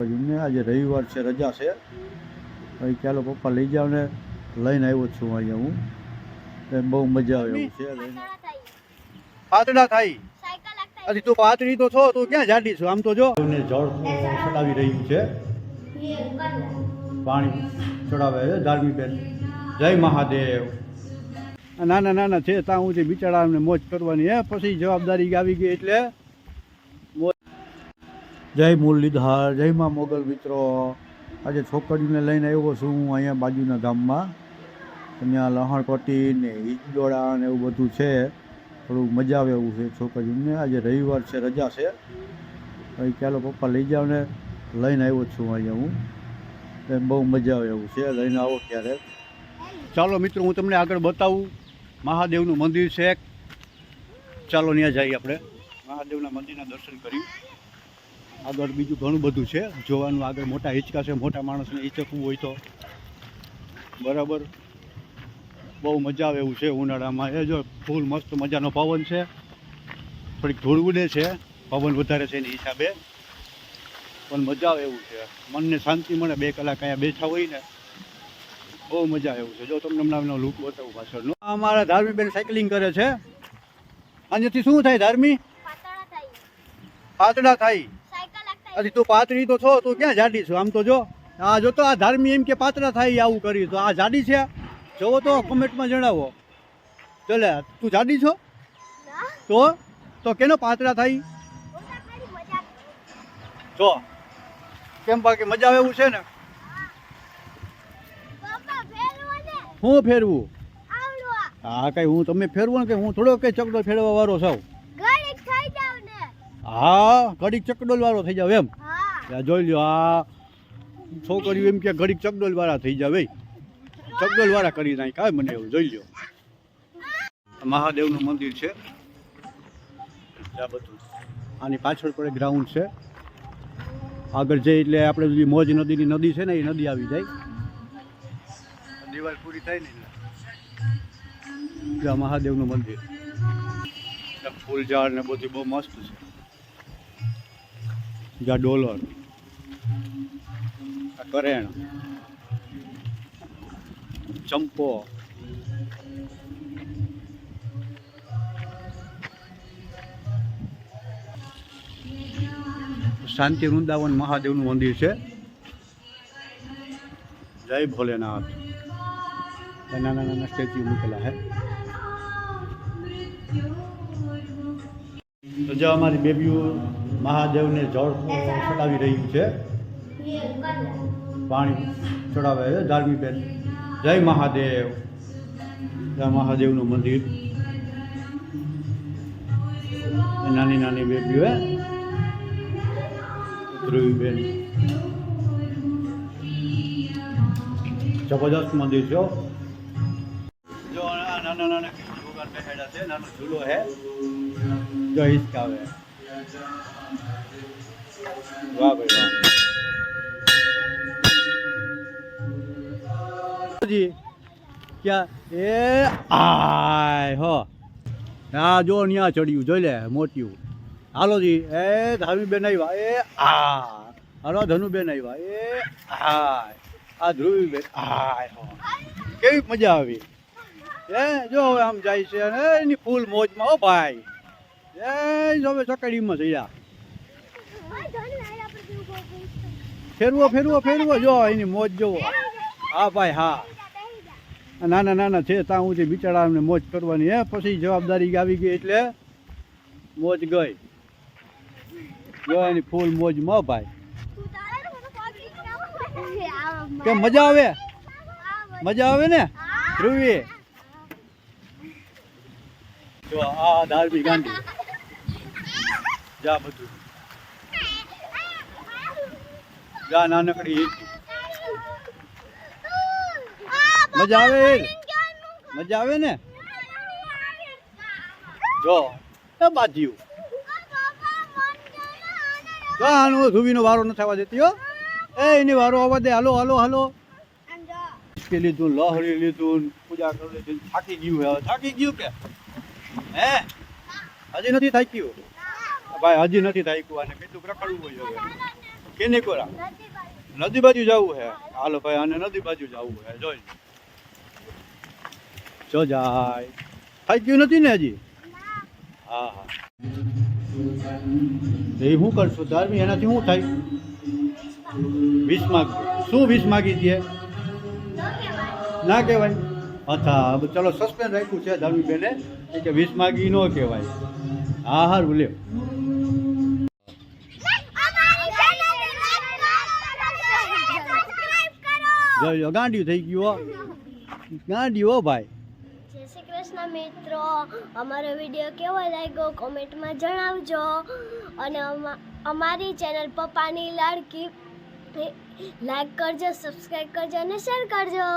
આજે રવિવાર છે, રજા છે. ભાઈ ચાલો પપ્પા લઈ જાવ ને લઈને આવ્યો છું અહીંયા હું. બહુ મજા આવે એવું છે. પાતળા થાય હજી તું પાતળી તો છો, તું ક્યાં જાડી છો? આમ તો જો જળ ચડાવી રહ્યું છે, પાણી ચડાવે છે ધાર્મિક બેન. જય મહાદેવ. નાના નાના છે ત્યાં સુધી બિચારાને મોજ કરવાની હે, પછી જવાબદારી આવી ગઈ એટલે મોજ. જય મુરલીધર, જય મા મોગલ મિત્રો. આજે છોકરીને લઈને આવ્યો છું હું અહીંયા બાજુના ગામમાં. ત્યાં લહણપટ્ટી ને ઈજડોળા ને એવું બધું છે, થોડુંક મજા આવે એવું છે છોકરીને. આજે રવિવાર છે, રજા છે. ભાઈ ચાલો પપ્પા લઈ જાવ ને લઈને આવ્યો છું અહીંયા હું. બહુ મજા આવે એવું છે, લઈને આવો ક્યારે. ચાલો મિત્રો હું તમને આગળ બતાવું. મહાદેવનું મંદિર છે, ચાલો ત્યાં જઈએ આપણે. મહાદેવના મંદિરના દર્શન કર્યું. આગળ બીજું ઘણું બધું છે જોવાનું. આગળ મોટા હિંચકા છે, મોટા માણસને હિંચકવું હોય તો બરાબર. બહુ મજા આવે એવું છે ઉનાળામાં. એ જો ફૂલ મસ્ત મજાનો પવન છે, થોડીક ધૂળ ઉડે છે, પવન વધારે છે એની હિસાબે, પણ મજા આવે એવું છે. મનને શાંતિ મળે. 2 કલાક અહીંયા બેઠા હોય ને, બહુ મજા આવે એવું છે. જો તમને હમણાં લુક બતાવું પાછળનો. અમારા ધાર્મીબેન સાયકલિંગ કરે છે. આનાથી શું થાય ધાર્મી? પાતળા થાય હજી તું પાતળી તો છો, તું ક્યાં જાડી છો? આમ તો જો આ જો તો આ ધાર્મી એમ કે પાતળા થાય આવું કરી, તો આ જાડી છે? જોવો તો કોમેન્ટમાં જણાવો. ચાલે તું જાડી છો તો કેનો પાતળા થાય? જો કેમ બાકી મજા આવે એવું છે ને. હું ફેરવું? હા કઈ હું તમે ફેરવો ને, કે હું થોડો કઈ ચકડોળ ફેરવા વાળો છું? હા ઘડીક ચકડોળ વાળો થઈ જાવ એમ? જોઈ લ્યો આ છોકરીઓ એમ કે ઘડીક ચકડોળ વાળા થઈ જાવ. ચકડોળ વાળા કરી નાખ કાંઈ મને એવું. જોઈ લ્યો મહાદેવનું મંદિર છે આ બધું. આની પાછળ પડે ગ્રાઉન્ડ છે. આગળ જઈ એટલે આપણે મોજ નદીની નદી છે ને, એ નદી આવી જાય. દિવાલ પૂરી થાય ને એટલે મહાદેવનું મંદિર. ફૂલ ઝાડ ને બધું બહુ મસ્ત છે. જ્યાં ડોલર, કરેણ, ચંપો, શાંતિ વૃંદાવન મહાદેવનું મંદિર છે. જય ભોલેનાથ. નાના નાના સ્ટેચ્યુ મૂકેલા છે. તો જો અમારી બેબીઓ મહાદેવને જળ ચડાવી રહ્યું છે, પાણી ચડાવે છે ધાર્મિક બેન. જય મહાદેવ. જય મહાદેવનું મંદિર. નાની નાની બેબીઓ હે ધ્રુવીબેન. જબરદસ્ત મંદિર છે. જો નાના નાના ભગવાન બેઠેલા છે. નાનો ઝૂલો હે. જો હિંચકાવે. વાહ ભાઈ વાહ. ક્યાં એ આય હો. હા જો ન્યા ચડ્યું જોઈ લે મોટિયું. હાલો જી. એ ધામીબેન આવ્યા. એ હાલો ધનુબેન આવ્યા. એ હાય આ ધ્રુવીબેન. હાય હો કેવી મજા આવી. જો હવે આમ જાય છે અને એની ફૂલ મોજમાં. ઓ ભાઈ હવે ચકડીમાં જયા. ફેરવો ફેરવો ફેરવો. જો એની મોજ જોવો. હા ભાઈ હા. નાના નાના છે ત્યાં સુધી બિચારાને મોજ કરવાની હે, પછી જવાબદારી આવી ગઈ એટલે મોજ ગઈ. જો એની ફૂલ મોજમાં. ભાઈ કેમ મજા આવે? મજા આવે ને ધ્રુવી? જો આ ધાર્મિક ગાંધી. જા બધું જા નાનકડી હિંચકી. મજા આવે? મજા આવે ને? જો બાજ્યું. આનો ધુવીનો વારો નથી આવવા દેતી હો. એની વારો આવવા દે. હાલો હાલો હાલો. લીધું, લહરી લીધું, પૂજા કરી લીધી. થાકી ગયું. હવે થાકી ગયું કે હે? હજી નથી થાક્યું ભાઈ, હજી નથી થાક્યું. અને કેટલું રખડવું હોય હવે. કેની કોરા નદી બાજુ જવું છે હાલો ભાઈ આને નદી બાજુ જવું છે જોઈ જો જાય થઈ ગયું નથી ને હજી હા હા એ શું કરશું ધાર્મી એનાથી શું થાય 20 માગ શું 20 માગી દે ના કહેવાય અચ્છા ચલો સસ્પેન્સ રાખ્યું છે ધાર્મી બેને કે 20 માગી ન કહેવાય હા હા બોલ્યો જો ગાંડિયું થઈ ગયું ગાંડિયું હો ભાઈ જય શ્રી કૃષ્ણ મિત્રો, અમારો વિડીયો કેવો લાગ્યો કોમેન્ટમાં જણાવજો અને અમારી ચેનલ પપ્પાની લાડકી લાઈક કરજો, સબસ્ક્રાઈબ કરજો અને શેર કરજો.